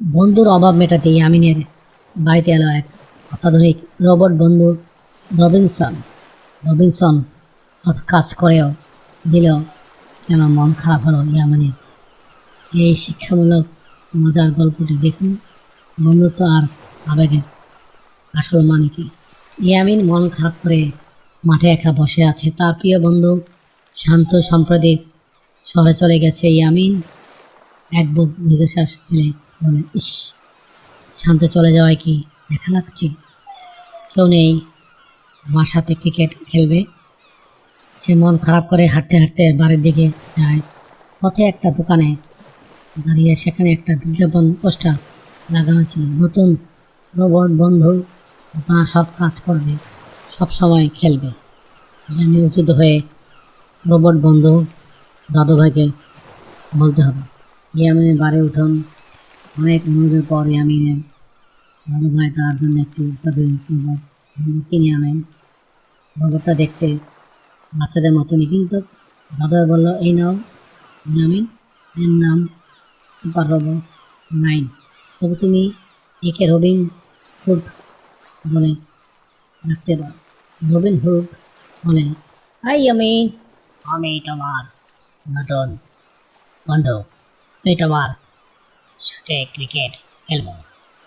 বন্ধুর অভাব মেটাতে ইয়ামিনের বাড়িতে এলো এক অত্যাধুনিক রোবট বন্ধু রবিনসন। রবিনসন সব কাজ করেও দিল কেন মন খারাপ হলো ইয়ামিনের। এই শিক্ষামূলক মজার গল্পটি দেখুন বন্ধুত্ব আর আবেগের আসল মানে কি। ইয়ামিন মন খারাপ করে মাঠে একা বসে আছে। তার প্রিয় বন্ধু শান্ত সম্প্রদায় শহরে চলে গেছে। ইয়ামিন এক বুক দীর্ঘশ্বাস ফেলে বলে, ইস, শান্ত চলে যাওয়ায় কি একা লাগছে, কেউ নেই আমার সাথে ক্রিকেট খেলবে। সে মন খারাপ করে হাঁটতে হাঁটতে বাড়ির দিকে যায়। পথে একটা দোকানে দাঁড়িয়ে সেখানে একটা বিজ্ঞাপন পোস্টার লাগানো ছিল, নতুন রোবট বন্ধু, আপনার সব কাজ করবে, সব সময় খেলবে। আমি উচিত হয়ে রোবট বন্ধু দাদুভাইকে বলতে হবে। ইয়ামিনের বাড়ি উঠোন অনেক অনুরোধের পর ইয়ামিনের দাদুভাই তার জন্য একটি অত্যাধুনিক রোবট বন্ধু কিনে আনেন। রোবটটা দেখতে বাচ্চাদের মতনই, কিন্তু দাদুভাই বলল, এই নাও ইয়ামিন, এর নাম সুপার রোবট 9। তবে তুমি একে রবিন হুড বলে রাখতে পারো। রবিন হুড বলে, হাই ইয়ামিন, আমি তোমার নতুন বন্ধু, আমি তোমার সাথে ক্রিকেট খেলবো,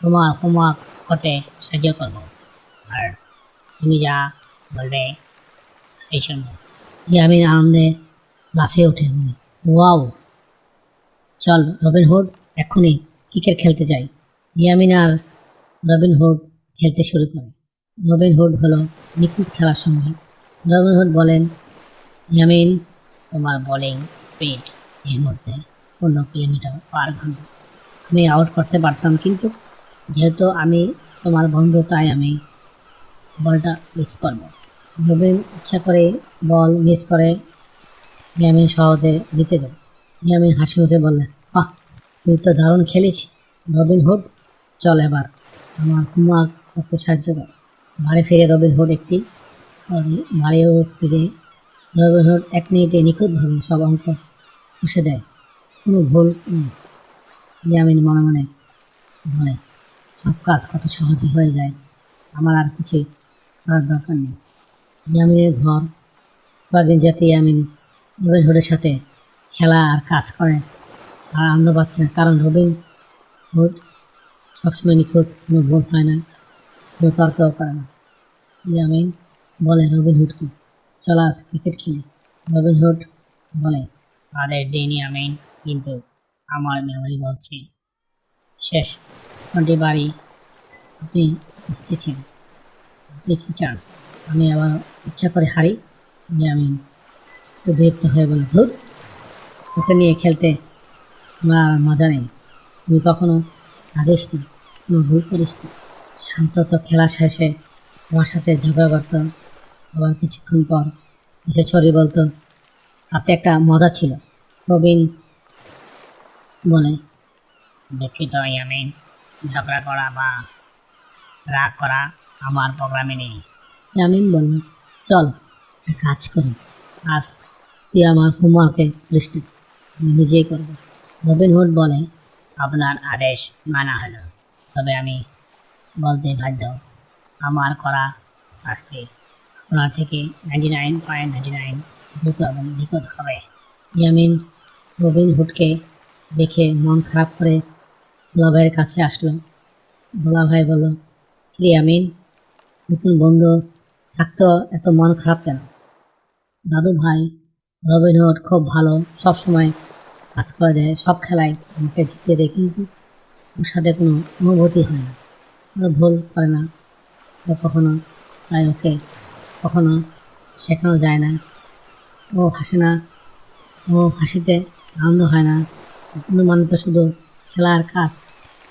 তোমার হোমওয়ার্ক করতে সাহায্য করবো, আর তুমি যা বলবে এই শুনবো। ইয়ামিন আনন্দে লাফিয়ে ওঠে, বলে, ওয়াও, চল রবিন হুড, এক্ষুনি ক্রিকেট খেলতে যাই। ইয়ামিন আর রবিন হুড খেলতে শুরু করে। রবিন হুড হলো নিখুঁত খেলার সঙ্গী। রবিন হুড বলেন, ইয়ামিন, তোমার বোলিং স্পিড এই মুহূর্তে 15 কিলোমিটার/ঘন্টা। আমি আউট করতে পারতাম, কিন্তু যেহেতু আমি তোমার বন্ধু তাই আমি বলটা মিস করব। রবিন ইচ্ছা করে বল মিস করে ইয়ামিন সহজে জিতে যায়। ইয়ামিন হাসি মুখে বললে, বাহ, তুই তো দারুণ খেলিস রবিন হুড, চল এবার আমার হোমওয়ার্ক করতে সাহায্য কর। বাড়ি ফিরে রবিন হুড রবিন হুড 1 মিনিটে নিখুঁতভাবে সব অঙ্ক কষে দেয়, কোনো ভুল নেই। ইয়ামিন মনে মনে বলে, সব কাজ কত সহজে হয়ে যায়, আমার আর কিছুই করার দরকার নেই। ইয়ামিনের ঘর কয়েকদিন যেতে ইয়ামিন রবিন হুডের সাথে খেলা আর কাজ করে আর আনন্দ পাচ্ছে না, কারণ রবিন হুড সবসময় নিখুঁত, কোনো ভুল হয় না, কোনো তর্কও করে না। ইয়ামিন বলে রবিন হুডকে, চল আজ ক্রিকেট খেলি। রবিন হুড বলে, আরে দিন ইয়ামিন, কিন্তু আমার মেমোরি বলছে শেষ 20 বারই আপনি জিতেছেন, আপনি কি চান আমি আবার ইচ্ছা করে হারি? ইয়ামিন একটু বিরক্ত হয়ে বলে, ধুর, তোকে নিয়ে খেলতে আমার আর মজা নেই, তুই কখনো আগিস না, কোনো ভুল করিস না। শান্ত তো খেলা শেষে আমার সাথে ঝগড়া করত, আবার কিছুক্ষণ পর এসে ছড়ি বলতো, তাতে একটা মজা ছিল। রবিন বলে, দুঃখিত ইয়ামিন, ঝগড়া করা বা রাগ করা আমার প্রোগ্রামে নেই। ইয়ামিন বলল, চল একটা কাজ করি, আজ তুই আমার হোমওয়ার্কে করিস না, আমি নিজেই করবো। রবিন হুড বলে, আপনার আদেশ মানা হলো, তবে আমি বলতে বাধ্য, আমার করা কাজটি আপনার থেকে 99.99 দ্রুত এবং নিখুঁত হবে। ইয়ামিন রবিন হুডকে দেখে মন খারাপ করে দুলাভাইয়ের কাছে আসলো। দুলাভাই বলল, কি ইয়ামিন, নতুন বন্ধু থাকতো এত মন খারাপ কেন? দাদু ভাই, রবিন হুড খুব ভালো, সবসময় কাজ করে দেয়, সব খেলায় আমাকে জিতিয়ে দেয়, কিন্তু ওর সাথে কোনো অনুভূতি হয় না, ওরা ভুল করে না, ও কখনো, তাই ওকে কখনো শেখানো যায় না, ও হাসে না, ও হাসিতে আনন্দ হয় না। বন্ধু মানে তো শুধু খেলা আর কাজ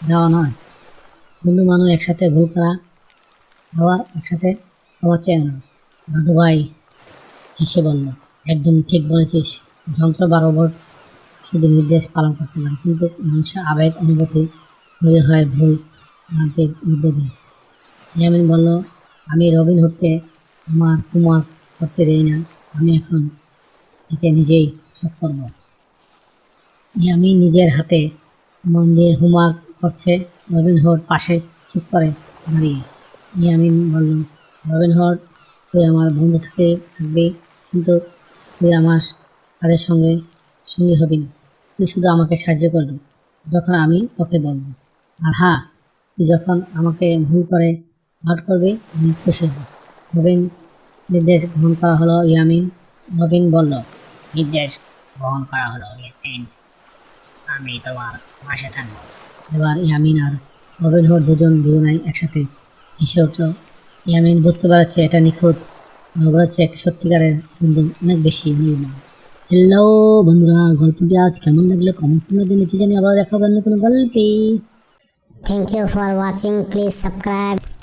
দেওয়া নয়, বন্ধু মানুষ একসাথে ভুল করা, আবার একসাথে খাওয়া চেয়ে না। দাদুভাই হেসে বলল, একদম ঠিক বলেছিস, যন্ত্র বা রোবট শুধু নির্দেশ পালন করতে পারে, কিন্তু মানুষের আবেগ অনুভূতি তৈরি হয় ভুল ভ্রান্তির মধ্যে দিয়ে। ইয়ামিন বলল, আমি রবিন হুডকে আমার হোমওয়ার্ক করতে দেই না, আমি এখন থেকে নিজেই সব করব। ইয়ামিন নিজের হাতে মন দিয়ে হোমওয়ার্ক করছে। রবিন হুড পাশে চুপ করে দাঁড়িয়ে। ইয়ামিন বলল, রবিন হুড, তুই আমার বন্ধু থাকবি, কিন্তু তুই আমার তাদের সঙ্গী হবি না। তুই শুধু আমাকে সাহায্য করবি যখন আমি তোকে বলবো। আর হ্যাঁ, তুই যখন আমাকে ভুল করে আউট করবি আমি খুশি হব। রবিন নির্দেশ গ্রহণ করা হলো। রবিন বলল, নির্দেশ গ্রহণ করা হলো ইয়ামিন, আমি তোমার পাশে থাকবো। এবার ইয়ামিন আর রবিন হুড দুজনাই একসাথে হেসে উঠল। ইয়ামিন বুঝতে পারছে এটা নিখুঁত, বলেছে একটা সত্যিকারের বন্ধু অনেক বেশি মূল্যবান। হ্যালো বন্ধুরা, গল্পটি আজ কেমন লাগলো কমেন্টসের মধ্যে নিচে জানিয়ে আবার দেখা হবে অন্য কোনো গল্পে। Thank you for watching. Please subscribe.